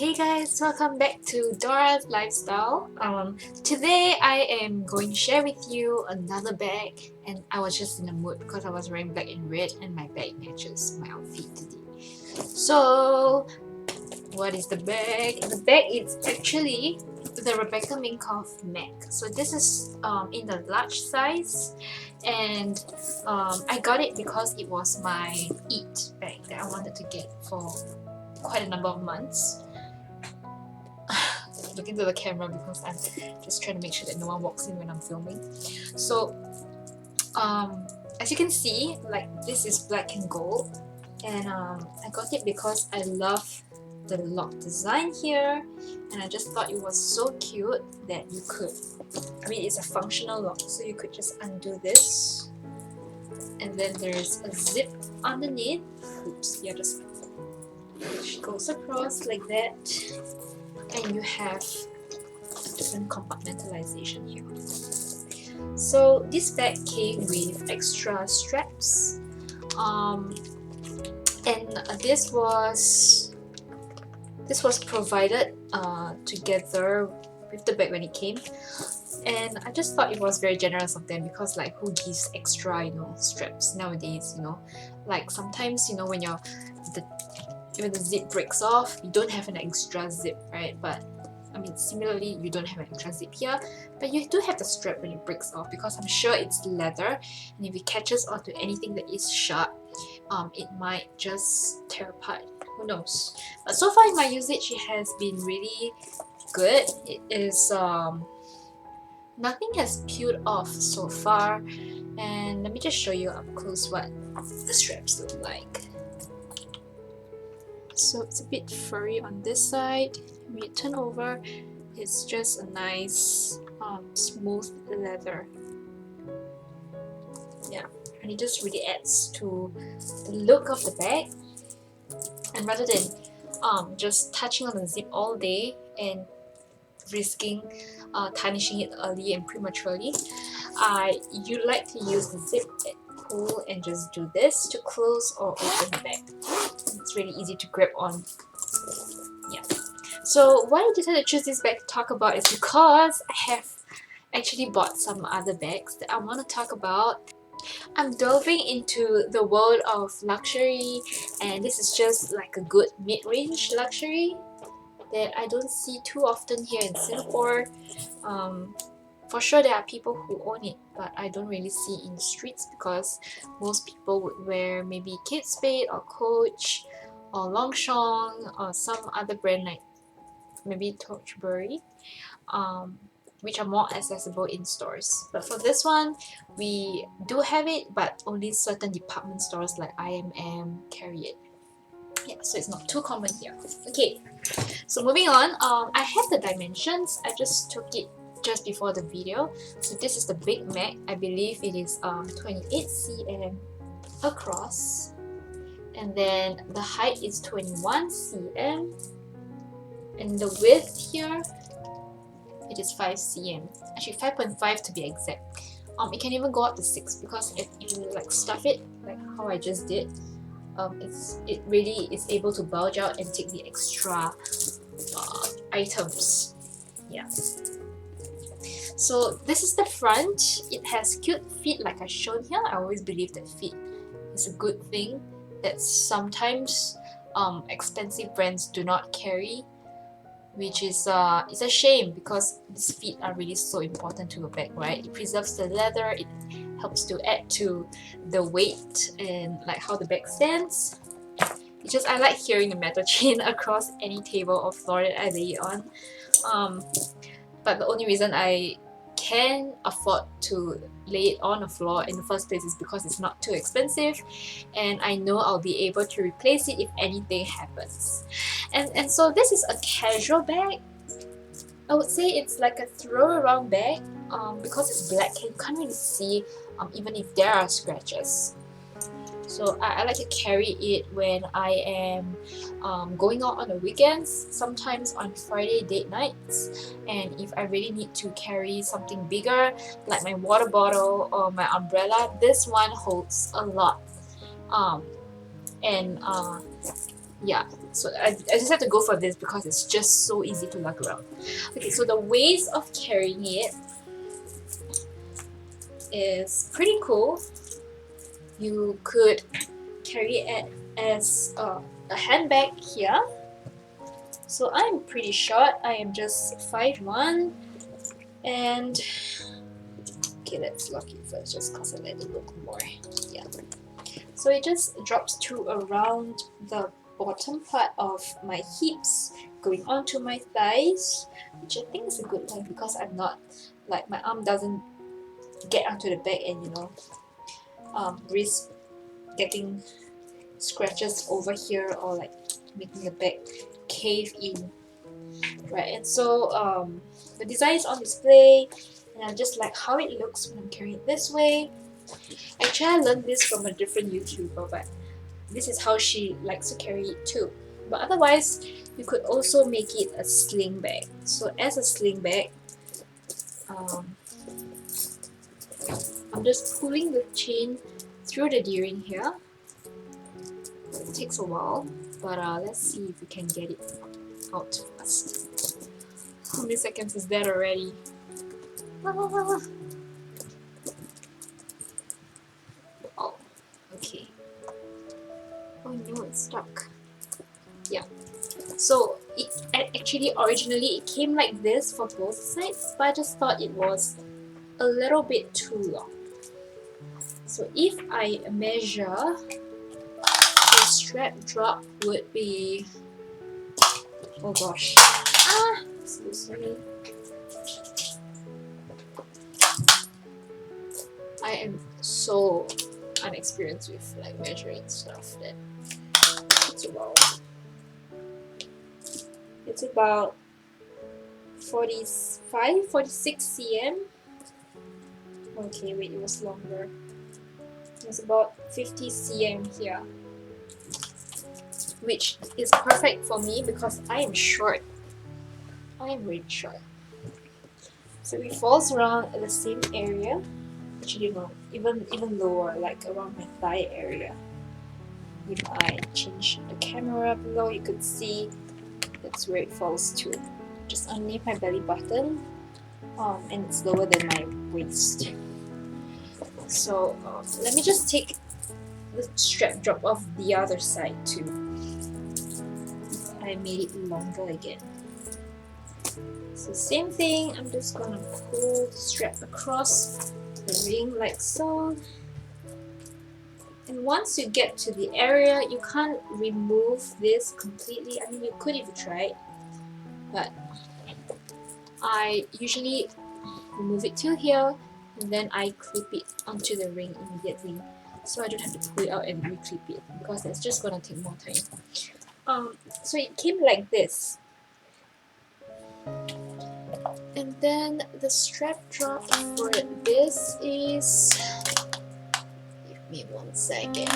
Hey guys, welcome back to Doralifestyle. Today I am going to share with you another bag, and I was just in the mood because I was wearing black and red and my bag matches my outfit today. So what is the bag? The bag is actually the Rebecca Minkoff Mac. So this is in the large size, and I got it because it was my eat bag that I wanted to get for quite a number of months. Look into the camera because I'm just trying to make sure that no one walks in when I'm filming. So as you can see, like, this is black and gold, and I got it because I love the lock design here, and I just thought it was so cute that you could, I mean, it's a functional lock, so you could just undo this, and then there's a zip underneath. Oops, yeah, just which goes across like that, and you have different compartmentalization here. So this bag came with extra straps, and this was provided together with the bag when it came, and I just thought it was very generous of them because, like, who gives extra, straps nowadays? Like sometimes, when the zip breaks off, you don't have an extra zip, right? But I mean, similarly, you don't have an extra zip here, but you do have the strap when it breaks off because I'm sure it's leather, and if it catches onto anything that is sharp, it might just tear apart. Who knows? But so far in my usage, it has been really good. It is nothing has peeled off so far, and let me just show you up close what the straps look like. So it's a bit furry on this side. When you turn over, it's just a nice smooth leather. Yeah, and it just really adds to the look of the bag. And rather than just touching on the zip all day and risking tarnishing it early and prematurely, you like to use the zip pull and just do this to close or open the bag. It's really easy to grab on. Yeah. So why I decided to choose this bag to talk about is because I have actually bought some other bags that I want to talk about. I'm delving into the world of luxury, and this is just like a good mid-range luxury that I don't see too often here in Singapore. For sure there are people who own it, but I don't really see in the streets because most people would wear maybe Kate Spade or Coach or Longchamp or some other brand like maybe Torchbury, which are more accessible in stores. But for this one, we do have it, but only certain department stores like IMM carry it. Yeah, so it's not too common here. Okay, so moving on, I have the dimensions. I just took it just before the video. So this is the Big Mac. I believe it is 28 cm across, and then the height is 21 cm, and the width here, it is 5 cm, actually 5.5 to be exact. It can even go up to 6 because if you like stuff it like how I just did, it really is able to bulge out and take the extra items. Yeah. So this is the front. It has cute feet like I showed here. I always believe that feet is a good thing that sometimes expensive brands do not carry, which is it's a shame because these feet are really so important to a bag, right? It preserves the leather, it helps to add to the weight and like how the bag stands. It's just I like hearing the metal chain across any table or floor that I lay it on. But the only reason I can afford to lay it on a floor in the first place is because it's not too expensive, and I know I'll be able to replace it if anything happens. And so this is a casual bag. I would say it's like a throw around bag because it's black, you can't really see even if there are scratches. So I like to carry it when I am going out on the weekends, sometimes on Friday date nights, and if I really need to carry something bigger like my water bottle or my umbrella, this one holds a lot. Yeah, So I just have to go for this because it's just so easy to lug around. Okay, so the ways of carrying it is pretty cool. You could carry it as a handbag here. So I'm pretty short. I am just 5'1", and okay, let's lock it first just because I let it look more. Yeah. So it just drops to around the bottom part of my hips, going onto my thighs, which I think is a good thing because I'm not, like, my arm doesn't get onto the back and, you know, risk getting scratches over here or like making the back cave in, right? And so the design is on display, and I just like how it looks when I'm carrying it this way. Actually, I learned this from a different YouTuber, but this is how she likes to carry it too. But otherwise, you could also make it a sling bag. So as a sling bag, I'm just pulling the chain through the D-ring here. It takes a while, but let's see if we can get it out fast. How many seconds is that already? Oh, okay. Oh no, it's stuck. Yeah. So it actually originally it came like this for both sides, but I just thought it was a little bit too long. So if I measure, the strap drop would be, oh gosh, excuse me. I am so unexperienced with like measuring stuff that it's about. It's about 45, 46 cm. Okay, wait, it was longer. It was about 50 cm here, which is perfect for me because I am short. I am really short. So it falls around the same area. Actually, no, even lower, like around my thigh area. If I change the camera below, you could see that's where it falls to, just underneath my belly button, and it's lower than my waist. So let me just take the strap drop off the other side too. I made it longer again. So same thing, I'm just gonna pull the strap across the ring like so. And once you get to the area, you can't remove this completely. I mean, you could if you tried, but I usually remove it till here, and then I clip it onto the ring immediately, so I don't have to pull it out and re-clip it because that's just gonna take more time. So it came like this, and then the strap drop for this is, give me 1 second.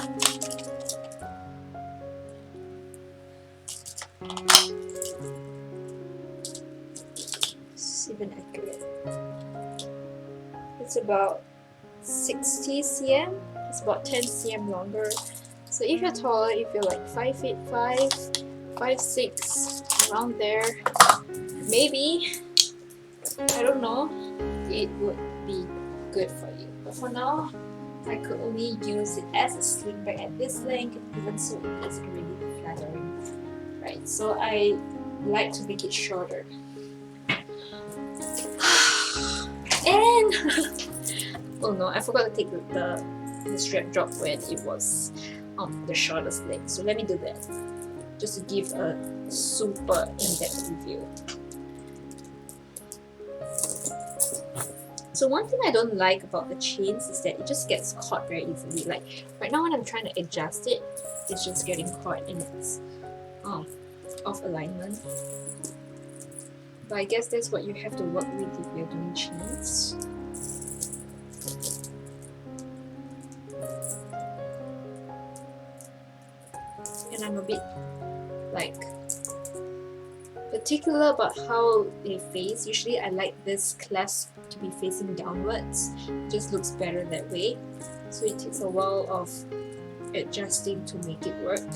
It's even accurate. It's about 60 cm. It's about 10 cm longer. So if you're taller, if you're like 5'5", 5'6", around there, maybe, I don't know, it would be good for you. But for now, I could only use it as a sling bag at this length, even so it isn't really flattering, right? So I like to make it shorter. And oh no, I forgot to take the strap drop when it was the shortest leg. So let me do that, just to give a super in-depth review. So one thing I don't like about the chains is that it just gets caught very easily. Like right now when I'm trying to adjust it, it's just getting caught and it's off alignment. But I guess that's what you have to work with if you're doing chains. And I'm a bit like particular about how they face. Usually I like this clasp to be facing downwards. It just looks better that way. So it takes a while of adjusting to make it work.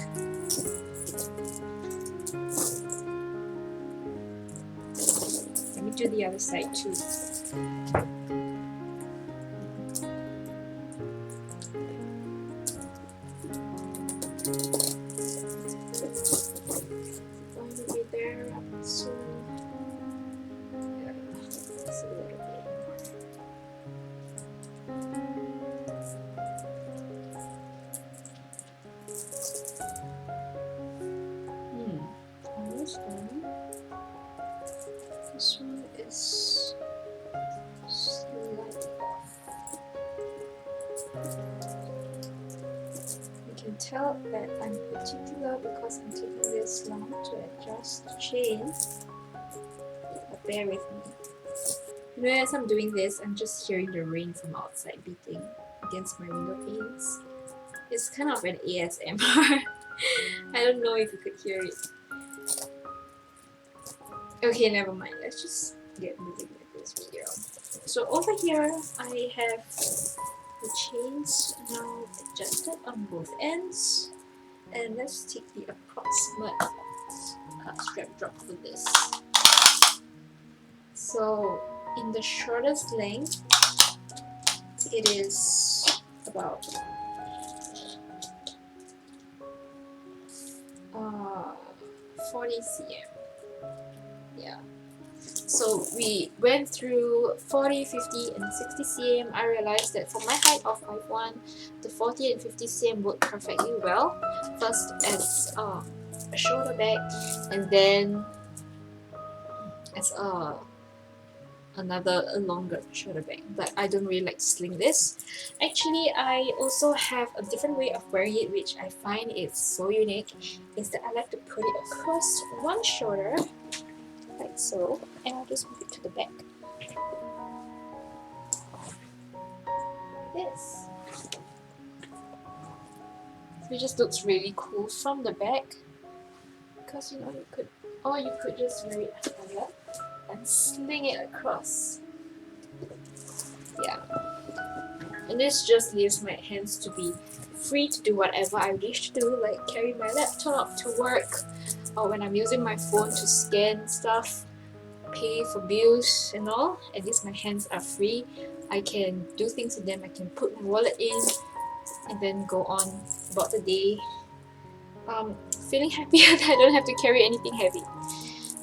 do the other side too. Going to be there soon. Yeah, just a little bit more. Almost done. This one is slightly off. You can tell that I'm particular because I'm taking this long to adjust the chain. But bear with me. You know, as I'm doing this, I'm just hearing the rain from outside beating against my window panes. It's kind of an ASMR. I don't know if you could hear it. Okay, never mind. Let's just get moving with this video. So over here, I have the chains now adjusted on both ends. And let's take the approximate strap drop for this. So in the shortest length, it is about 40 cm. Yeah. So we went through 40, 50 and 60 cm. I realized that for my height of 5'1", the 40 and 50 cm work perfectly well. First as a shoulder bag, and then as a longer shoulder bag. But I don't really like to sling this. Actually, I also have a different way of wearing it, which I find is so unique, is that I like to put it across one shoulder like so, and I'll just move it to the back. Like this. So it just looks really cool from the back, because you know you could, or you could just wear it like that and sling it across. Yeah. And this just leaves my hands to be free to do whatever I wish to do, like carry my laptop to work, or when I'm using my phone to scan stuff, pay for bills and all. At least my hands are free. I can do things with them. I can put my wallet in and then go on about the day. Feeling happy that I don't have to carry anything heavy.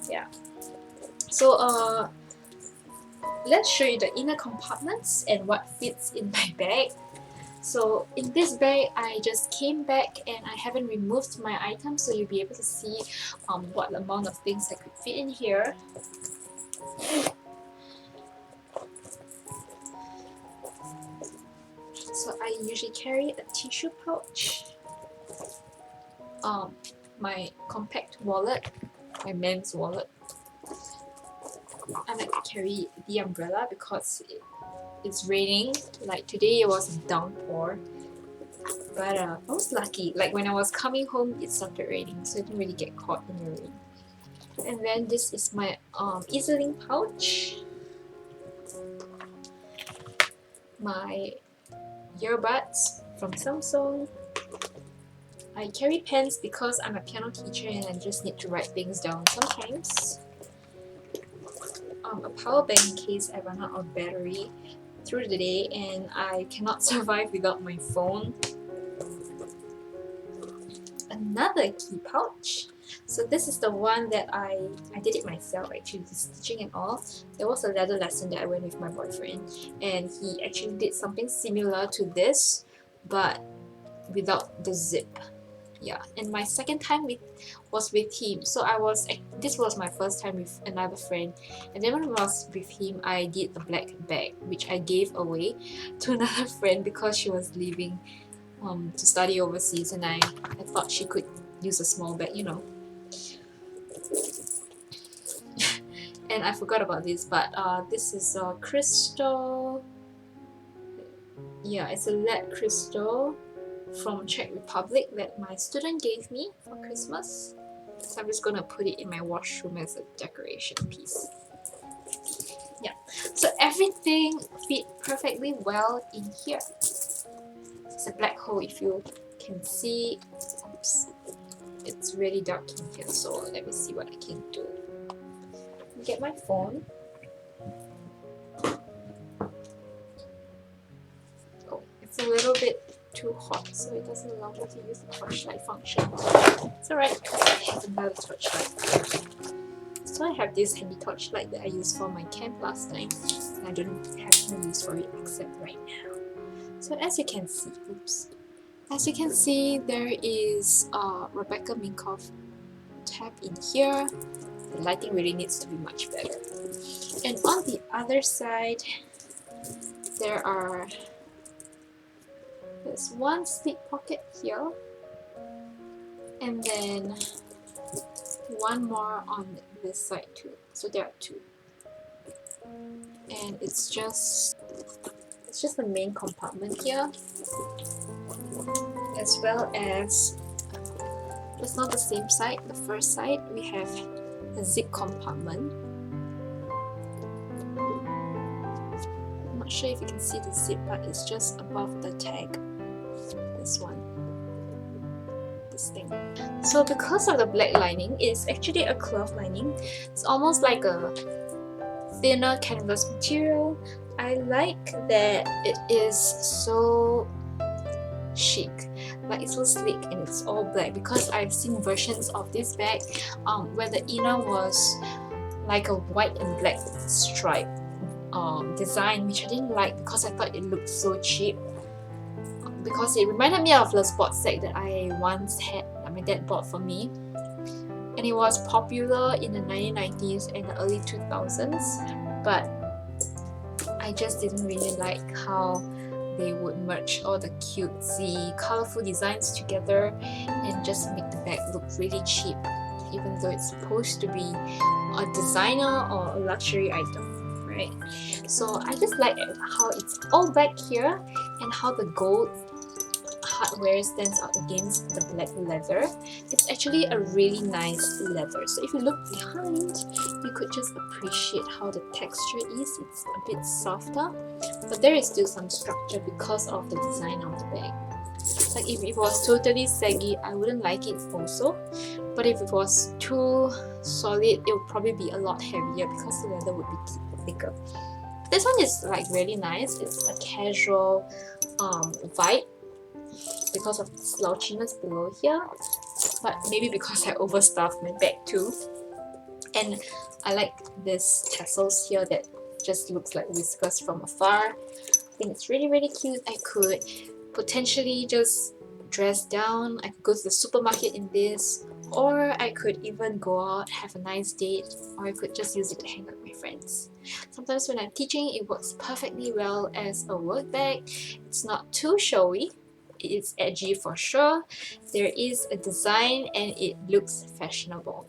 Yeah. So let's show you the inner compartments and what fits in my bag. So in this bag, I just came back and I haven't removed my items, so you'll be able to see what amount of things that could fit in here. So I usually carry a tissue pouch, my compact wallet, my men's wallet. I like to carry the umbrella because it's raining. Like today it was a downpour, but I was lucky. Like when I was coming home it started raining, so I didn't really get caught in the rain. And then this is my EasyLink pouch, my earbuds from Samsung. I carry pens because I'm a piano teacher and I just need to write things down sometimes. A power bank in case I run out of battery through the day and I cannot survive without my phone. Another key pouch. So this is the one that I did it myself, actually, the stitching and all. There was a leather lesson that I went with my boyfriend, and he actually did something similar to this, but without the zip. Yeah, and my second time was with him. So this was my first time with another friend, and then when I was with him, I did the black bag, which I gave away to another friend because she was leaving to study overseas, and I thought she could use a small bag, you know. And I forgot about this, but this is a crystal. Yeah, it's a lead crystal from Czech Republic that my student gave me for Christmas. So I'm just gonna put it in my washroom as a decoration piece. Yeah, so everything fit perfectly well in here. It's a black hole, if you can see. Oops, it's really dark in here, so let me see what I can do. Get my phone. Oh, it's a little bit too hot, so it doesn't allow me to use the torchlight function. It's alright, because I have another torchlight. So I have this handy torchlight that I used for my camp last time, and I don't have no use for it except right now. So as you can see, there is Rebecca Minkoff tab in here. The lighting really needs to be much better. And on the other side, there's one slip pocket here, and then one more on this side too. So there are two. And it's just the main compartment here, as well as it's not the same side. The first side we have a zip compartment. I'm not sure if you can see the zip, but it's just above the tag. This one, this thing. So because of the black lining, it's actually a cloth lining. It's almost like a thinner canvas material. I like that it is so chic, like it's so sleek and it's all black, because I've seen versions of this bag where the inner was like a white and black stripe design, which I didn't like because I thought it looked so cheap, because it reminded me of the sports sack that I once had that my dad bought for me, and it was popular in the 1990s and the early 2000s, but I just didn't really like how they would merge all the cutesy, colorful designs together and just make the bag look really cheap, even though it's supposed to be a designer or a luxury item, right? So I just like how it's all black here and how the gold hardware stands out against the black leather. It's actually a really nice leather. So if you look behind, you could just appreciate how the texture is. It's a bit softer, but there is still some structure because of the design of the bag. Like if it was totally saggy, I wouldn't like it also. But if it was too solid, it would probably be a lot heavier because the leather would be thicker. This one is like really nice. It's a casual vibe, because of the slouchiness below here, but maybe because I overstuffed my bag too. And I like this tassels here that just looks like whiskers from afar. I think it's really cute. I could potentially just dress down. I could go to the supermarket in this, or I could even go out, have a nice date, or I could just use it to hang out with my friends. Sometimes when I'm teaching, it works perfectly well as a work bag. It's not too showy. It's edgy for sure. There is a design and it looks fashionable.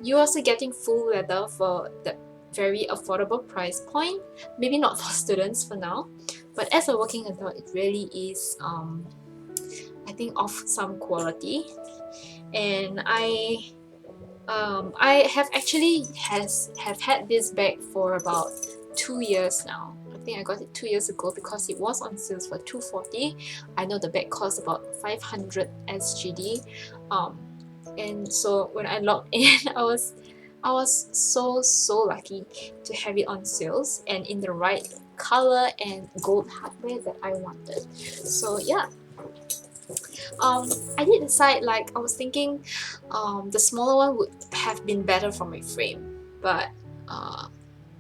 You're also getting full leather for the very affordable price point. Maybe not for students for now, but as a working adult, it really is I think of some quality. And I have actually have had this bag for about 2 years now. I think I got it 2 years ago because it was on sales for $240. I know the bag cost about 500 SGD, and so when I logged in, I was so lucky to have it on sales and in the right color and gold hardware that I wanted. So yeah. I did decide, like I was thinking the smaller one would have been better for my frame, but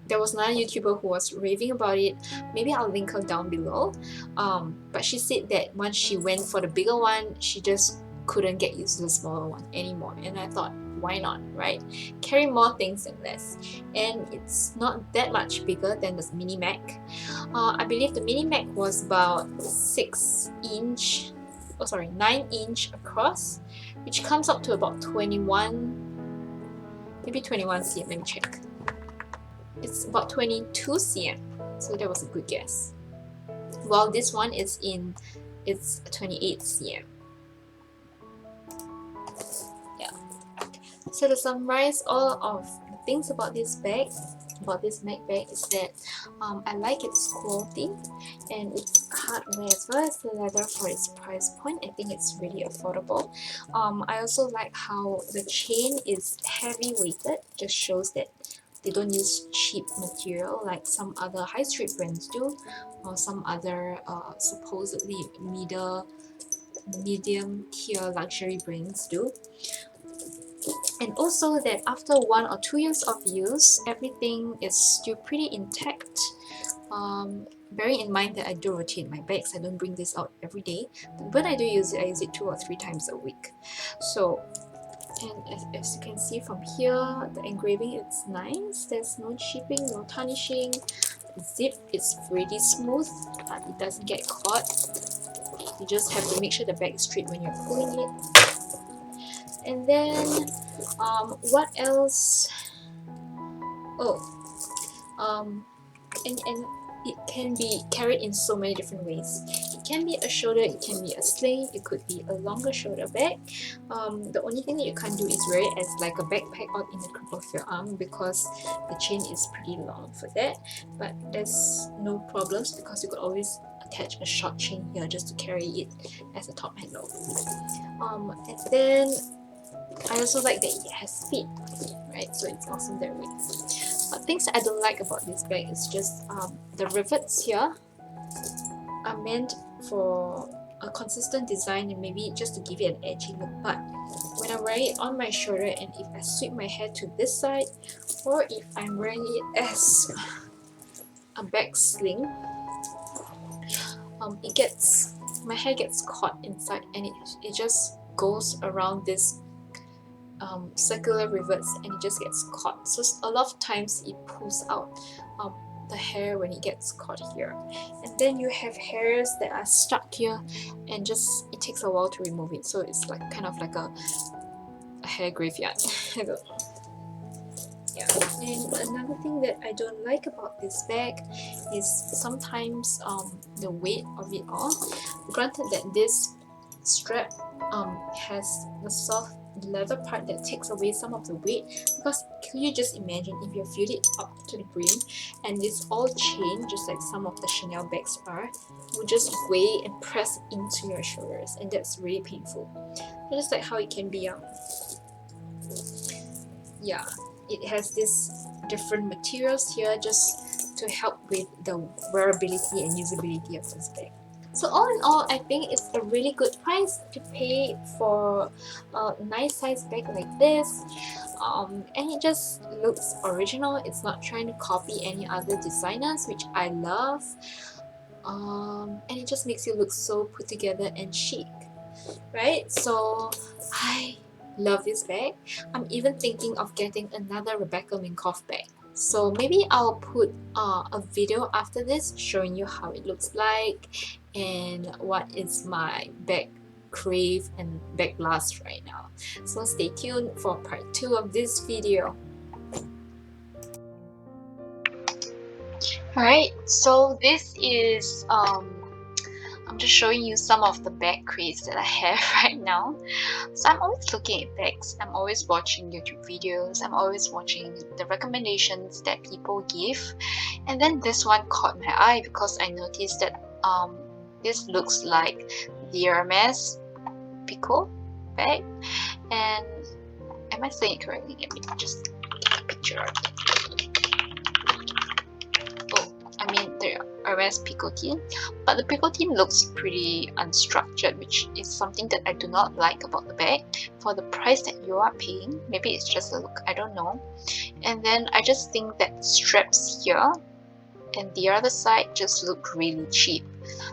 there was another YouTuber who was raving about it. Maybe I'll link her down below. But she said that once she went for the bigger one, she just couldn't get used to the smaller one anymore. And I thought, why not, right? Carry more things than less. And it's not that much bigger than the Mini Mac. I believe the Mini Mac was about 9 inch across, which comes up to about 21, maybe 21 cm. Let me check. It's about 22 cm, so that was a good guess. While this one is it's 28 cm. Yeah. So to summarize all of the things about this bag, about this Mac bag, is that I like its quality and its hardware as well as the leather for its price point. I think it's really affordable. I also like how the chain is heavy weighted, just shows that They don't use cheap material like some other high street brands do, or some other supposedly medium tier luxury brands do. And also that after 1 or 2 years of use, everything is still pretty intact. Bearing in mind that I do rotate my bags, I don't bring this out every day, but when I do use it, I use it 2 or 3 times a week. So, and as you can see from here, the engraving is nice. There's no chipping, no tarnishing. The zip is pretty smooth, but it doesn't get caught. You just have to make sure the bag is straight when you're pulling it. And then, what else? Oh, and it can be carried in so many different ways. It can be a shoulder, it can be a sling, it could be a longer shoulder bag. The only thing that you can't do is wear it as like a backpack out in the crook of your arm because the chain is pretty long for that. But there's no problems because you could always attach a short chain here just to carry it as a top handle. And then I also like that it has feet, right? So it's awesome that way. But things that I don't like about this bag is just the rivets here are meant for a consistent design and maybe just to give it an edgy look. But when I wear it on my shoulder and if I sweep my hair to this side, or if I'm wearing it as a back sling, my hair gets caught inside and it just goes around this circular rivets and it just gets caught. So a lot of times it pulls out the hair when it gets caught here, and then you have hairs that are stuck here and just it takes a while to remove it. So it's like kind of like a hair graveyard. I don't know. Yeah. And another thing that I don't like about this bag is sometimes the weight of it all. Granted that this strap has the soft leather part that takes away some of the weight, because can you just imagine if you filled it up to the brim and it's all chain just like some of the Chanel bags are, will just weigh and press into your shoulders, and that's really painful. Just like how it can be yeah, it has this different materials here just to help with the wearability and usability of this bag. So all in all, I think it's a really good price to pay for a nice size bag like this, and it just looks original. It's not trying to copy any other designers, which I love, and it just makes you look so put together and chic, right? So I love this bag. I'm even thinking of getting another Rebecca Minkoff bag. So maybe I'll put a video after this showing you how it looks like and what is my bag crave and bag blast right now. So stay tuned for part 2 of this video. Alright, so this is I'm just showing you some of the bag craze that I have right now. So I'm always looking at bags, I'm always watching YouTube videos, I'm always watching the recommendations that people give, and then this one caught my eye because I noticed that this looks like the Hermes Pico bag. And am I saying it correctly? Let me just take a picture of it. I mean the Hermes Picotine, but the Picotine looks pretty unstructured, which is something that I do not like about the bag. For the price that you are paying, maybe it's just a look, I don't know. And then I just think that straps here and the other side just look really cheap.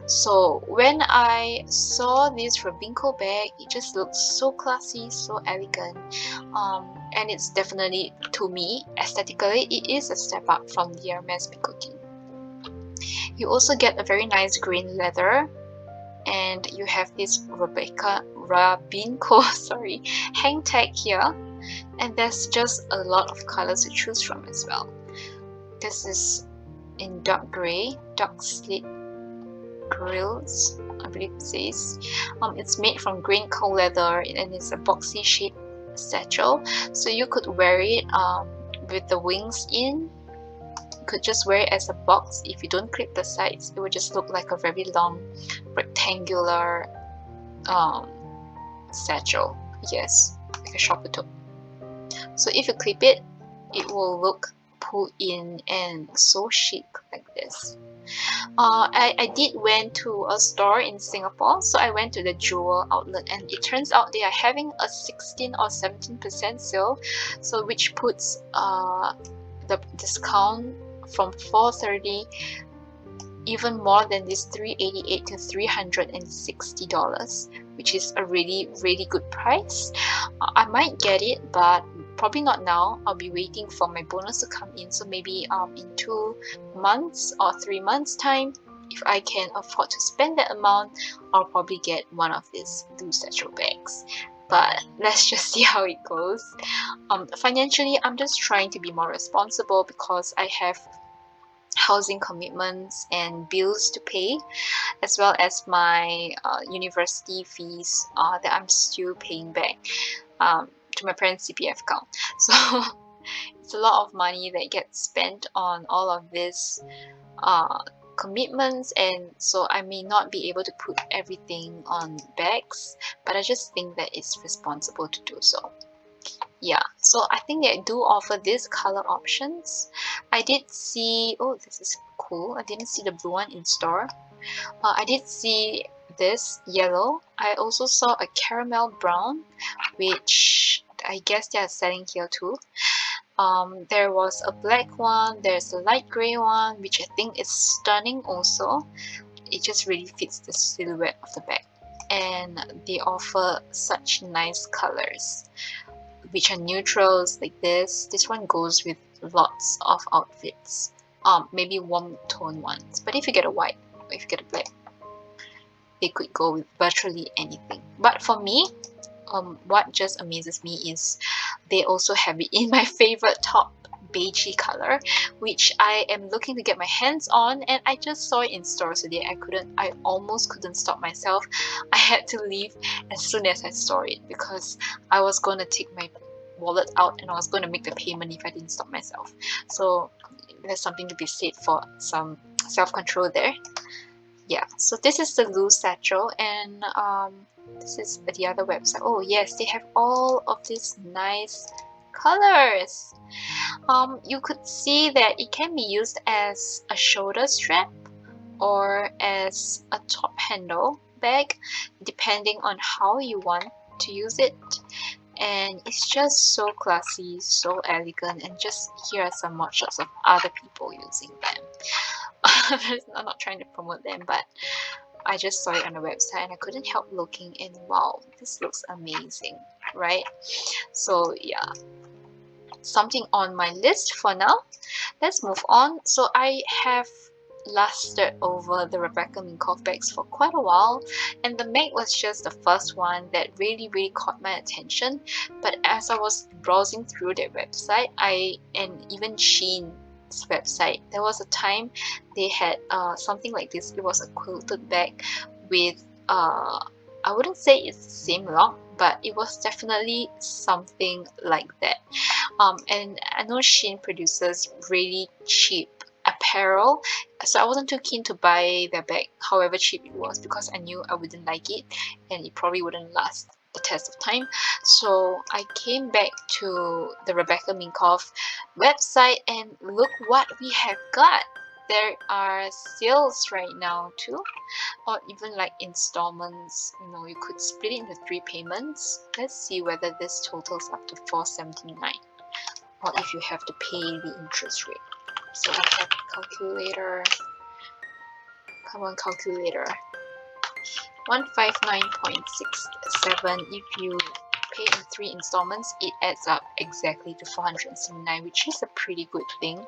So when I saw this Rebecca bag, it just looks so classy, so elegant, and it's definitely, to me, aesthetically, it is a step up from the Hermes Picotine. You also get a very nice green leather, and you have this Rebecca sorry, hang tag here, and there's just a lot of colors to choose from as well. This is in dark grey, dark slit grills, I believe it says. It's made from green cow leather and it's a boxy shape satchel, so you could wear it with the wings in. Could just wear it as a box. If you don't clip the sides, it would just look like a very long rectangular satchel. Yes, like a shopper tote. So if you clip it, it will look pull in and so chic like this. I did went to a store in Singapore, so I went to the Jewel outlet, and it turns out they are having a 16 or 17% sale, so which puts the discount from $430 even more than this $388 to $360, which is a really good price. I might get it, but probably not now. I'll be waiting for my bonus to come in, so maybe in 2 months or 3 months time, if I can afford to spend that amount, I'll probably get one of these blue satchel bags. But let's just see how it goes. Financially, I'm just trying to be more responsible because I have housing commitments and bills to pay, as well as my university fees that I'm still paying back to my parents' CPF account. So it's a lot of money that gets spent on all of this commitments, and so I may not be able to put everything on bags, but I just think that it's responsible to do so. Yeah, so I think they do offer these color options. I did see, oh, this is cool. I didn't see the blue one in store. I did see this yellow. I also saw a caramel brown, which I guess they are selling here too. There was a black one, there's a light gray one, which I think is stunning also. It just really fits the silhouette of the bag, and they offer such nice colors, which are neutrals like this. This one goes with lots of outfits, maybe warm tone ones, but if you get a white or if you get a black, they could go with virtually anything. But for me, what just amazes me is they also have it in my favorite top beigey color, which I am looking to get my hands on, and I just saw it in stores today. I almost couldn't stop myself. I had to leave as soon as I saw it because I was going to take my wallet out and I was going to make the payment if I didn't stop myself. So there's something to be said for some self-control there. Yeah, so this is the loose satchel, and this is the other website. Oh yes, they have all of these nice colors. You could see that it can be used as a shoulder strap or as a top handle bag, depending on how you want to use it. And it's just so classy, so elegant, and just here are some more shots of other people using them. I'm not trying to promote them, but I just saw it on the website and I couldn't help looking, and wow, this looks amazing, right? So yeah, something on my list for now. Let's move on. So I have lusted over the Rebecca Minkoff bags for quite a while, and the Meg was just the first one that really caught my attention. But as I was browsing through their website, and even Shein's website, there was a time they had something like this. It was a quilted bag with I wouldn't say it's the same lock, but it was definitely something like that. And I know Shein produces really cheap apparel, so I wasn't too keen to buy their bag, however cheap it was, because I knew I wouldn't like it and it probably wouldn't last the test of time. So I came back to the Rebecca Minkoff website, and look what we have got. There are sales right now too, or even like installments. You know, you could split it into 3 payments. Let's see whether this totals up to $479, or if you have to pay the interest rate. So I have a calculator. Come on, calculator. 159.67. If you pay in 3 installments, it adds up exactly to $479, which is a pretty good thing.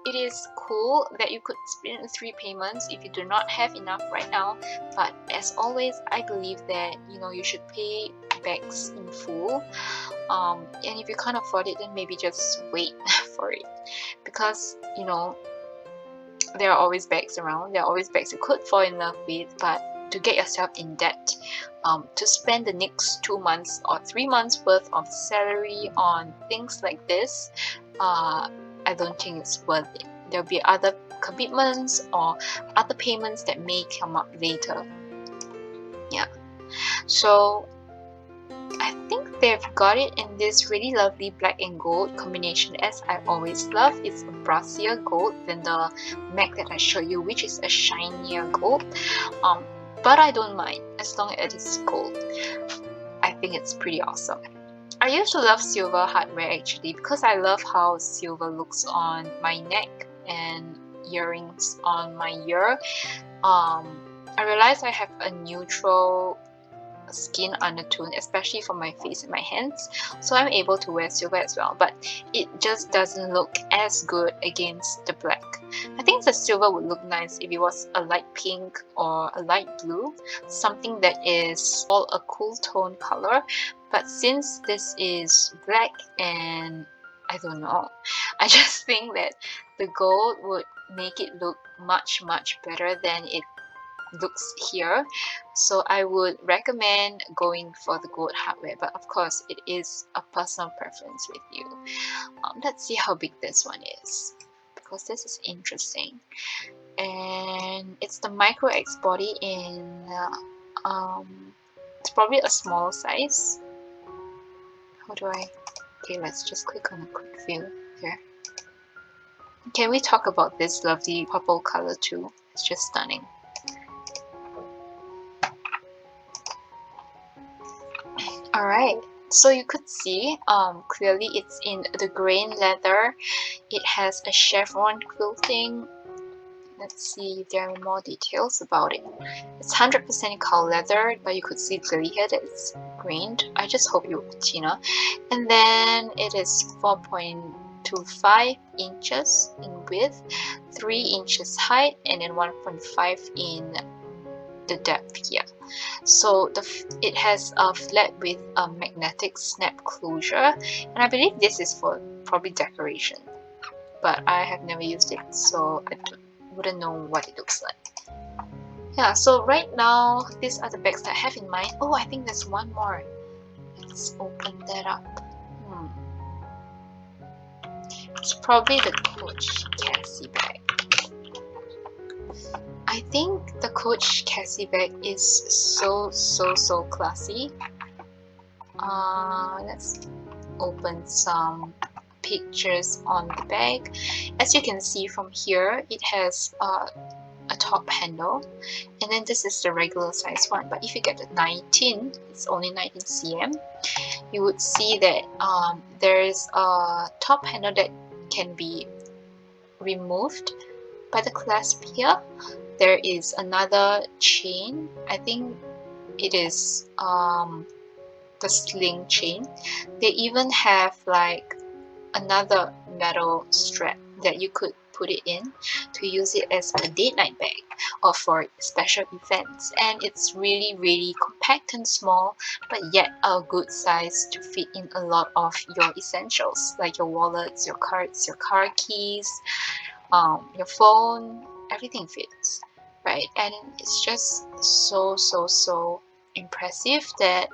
It is cool that you could split into 3 payments if you do not have enough right now, but as always, I believe that you should pay bags in full. And if you can't afford it, then maybe just wait for it, because there are always bags around. There are always bags you could fall in love with, but to get yourself in debt, to spend the next 2 months or 3 months worth of salary on things like this, I don't think it's worth it. There'll be other commitments or other payments that may come up later. Yeah, so I think They've got it in this really lovely black and gold combination, as I always love. It's a brassier gold than the MAC that I showed you, which is a shinier gold. But I don't mind as long as it is gold. I think it's pretty awesome. I used to love silver hardware actually because I love how silver looks on my neck and earrings on my ear. I realized I have a neutral skin undertone, especially for my face and my hands, so I'm able to wear silver as well, but it just doesn't look as good against the black. I think the silver would look nice if it was a light pink or a light blue, something that is all a cool tone color, but since this is black and I don't know, I just think that the gold would make it look much better than it looks here, so I would recommend going for the gold hardware, but of course it is a personal preference with you. Let's see how big this one is because this is interesting, and it's the Micro X body in it's probably a small size. How do I, okay, let's just click on a quick view here. Can we talk about this lovely purple color too? It's just stunning. Alright, so you could see clearly it's in the grain leather. It has a chevron quilting. Let's see if there are more details about it. It's 100% cow leather, but you could see clearly here that it's grained. I just hope you patina. And then it is 4.25 inches in width, 3 inches height, and then 1.5 in the depth here. So it has a flat with a magnetic snap closure, and I believe this is for probably decoration, but I have never used it, so I wouldn't know what it looks like. Yeah, so right now these are the bags that I have in mind. Oh, I think there's one more. Let's open that up. It's probably the Coach Cassie bag. I think the Coach Cassie bag is so classy. Let's open some pictures on the bag. As you can see from here, it has a top handle, and then this is the regular size one. But if you get the 19, it's only 19 cm, you would see that there is a top handle that can be removed by the clasp here. There is another chain. I think it is the sling chain. They even have like another metal strap that you could put it in to use it as a date night bag or for special events, and it's really compact and small, but yet a good size to fit in a lot of your essentials like your wallets, your cards, your car keys, your phone. Everything fits, right? And it's just so impressive that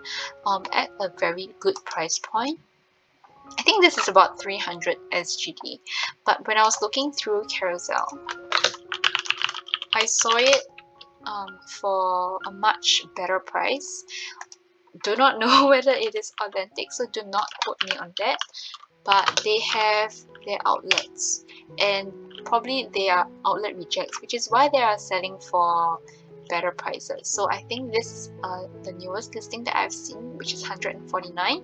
at a very good price point. I think this is about 300 SGD, but when I was looking through Carousel, I saw it for a much better price. Do not know whether it is authentic, so do not quote me on that, but they have their outlets, and probably they are outlet rejects, which is why they are selling for better prices. So I think this is the newest listing that I've seen, which is 149.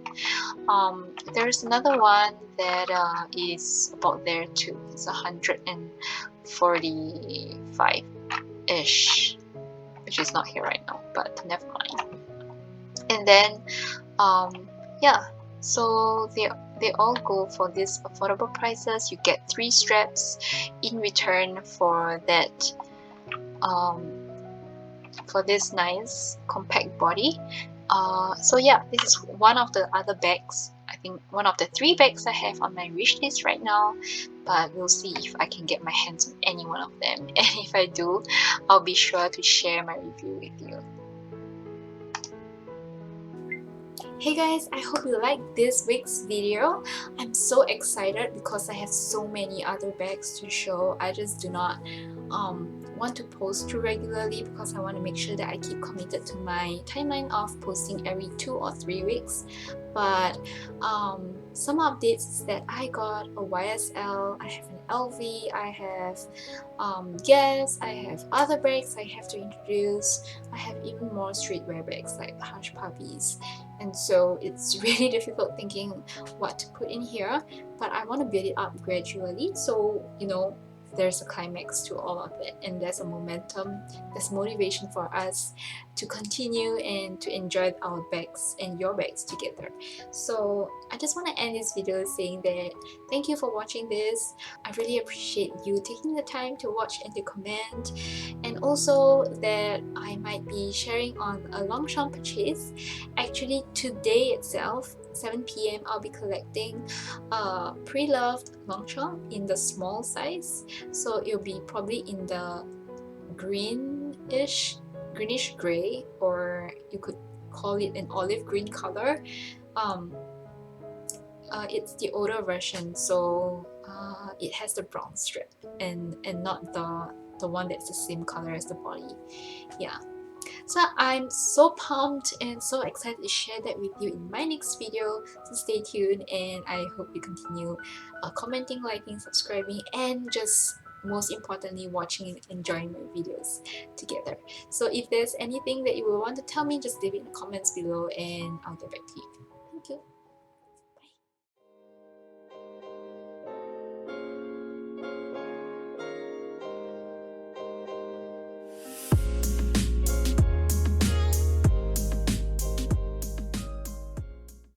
There is another one that is about there too. It's 145-ish, which is not here right now, but never mind. And then yeah, so they all go for these affordable prices. You get 3 straps in return for that for this nice compact body. So yeah, this is one of the other bags. I think one of the 3 bags I have on my wish list right now, but we'll see if I can get my hands on any one of them, and if I do, I'll be sure to share my review with you. Hey guys, I hope you liked this week's video. I'm so excited because I have so many other bags to show. I just do not want to post too regularly because I want to make sure that I keep committed to my timeline of posting every 2 or 3 weeks. But some updates is that I got a YSL, I have an LV, I have Guess, I have other bags I have to introduce, I have even more streetwear bags like Hush Puppies, and so it's really difficult thinking what to put in here, but I want to build it up gradually, so you know, there's a climax to all of it, and there's a momentum, there's motivation for us to continue and to enjoy our bags and your bags together. So I just want to end this video saying that thank you for watching this. I really appreciate you taking the time to watch and to comment, and also that I might be sharing on a Longchamp purchase. Actually today itself, 7 p.m. I'll be collecting a pre-loved Longchamp in the small size, so it'll be probably in the greenish gray, or you could call it an olive green color. It's the older version, so it has the brown strip and not the one that's the same color as the body. Yeah, so I'm so pumped and so excited to share that with you in my next video, so stay tuned, and I hope you continue commenting, liking, subscribing, and just most importantly watching and enjoying my videos together. So if there's anything that you will want to tell me, just leave it in the comments below and I'll get back to you.